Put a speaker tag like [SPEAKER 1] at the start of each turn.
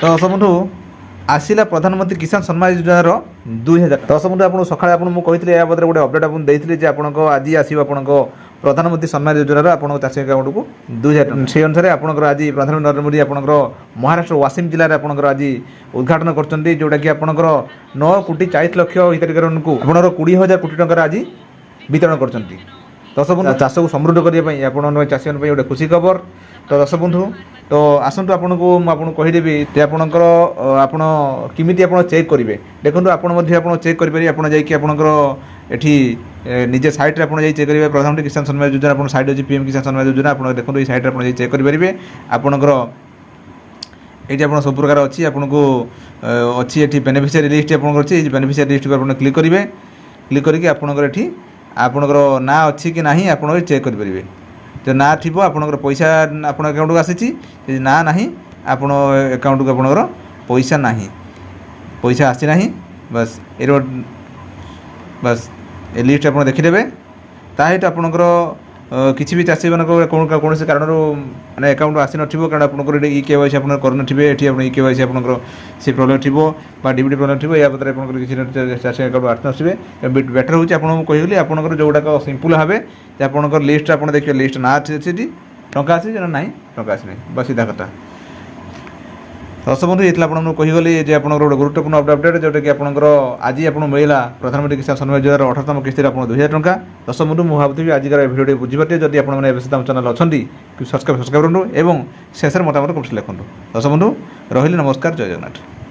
[SPEAKER 1] तो दर्शक बंधु आसला प्रधानमंत्री किसान सम्मान योजनार 2000 दर्शक बंधु आपको सकाଳେ आपको कही या बदले गोटे अपडेट आपको देती जे आपको आज आसो आप प्रधानमंत्री सम्मान योजनार आप चाषी अकाउंट को 2000 से अनुसार आपंकर आज प्रधानमंत्री नरेंद्र मोदी आपंकर महाराष्ट्र वासिम जिले में आपंकर आज उद्घाटन कर जोटा कि आपंकर 9,40,00,000 हिताधिकारी को आपंकर 20,000 कोटी टकर आज वितरण कर दर्शक बंधु चाष को समृद्ध करने आप चाषी गोटे खुशी खबर। तो दर्शक बंधु तो आसतु आपको मुझे कहीदेवी आपणकर आपण किमिति आप चेक करेंगे देखो आप चेक करेंगे आप एठी निजे साइट आप चेक करेंगे प्रधानमंत्री किसान सम्मान योजना आप साइट अच्छी पीएम किसान सम्मान योजना आप देखो ये साइट आप चेक करेंगे आपणकर ये आप सब प्रकार अच्छी आपको अच्छी ये बेनिफिशियरी लिस्ट आप अच्छी बेनिफिशियरी लिस्ट को आप क्लिक करेंगे क्लिक करके आपणकर ये आपणकर ना अच्छी कि ना आप चेक करेंगे जो ना थी आपंकर पैसा आप अकाउंट को आसी ना ना आपण अकाउंट को आपंकर पैसा ना पैसा आसी ना बस ये बस ये लिस्ट आप देखीदे ताहित आपंकर किसी भी चाषी मान कौन कारण मैंने अकाउंट आसी नार कारण आपंकर इ केवाईसी आप करेंगे ये इ केवाईसी आपंकर से प्रोब्लेम थी डीबीटी प्रोब्लेम थी या बदले आप किसी चाषी अकाउंट आसने बेटर हो कहली आपंकर जोगुड़ाक सिंपल भाव आपंकर लिस्ट आप देखिए लिस्ट ना अच्छी टाँग आसी ना टाँग आसी ना बस सीधा कथा। दर्शक बंधु ये आपको कहीगली जे आप गोटे गुरुत्वपूर्ण अपडेट जोटा कि आपंकर आज आपको मिला प्रधानमंत्री किसान सम्मान योजनार 18तम किस्ती आप 2,000 टंका। दर्शक बंधु मुझे भावुँ आजिकार भिडियो बुझीपारे जदि आपने चैनल अच्छा सब्सक्राइब करूँ और शेष मतामत कमेंट लिखुँ। दर्शक बंधु रही नमस्कार जय जगन्नाथ।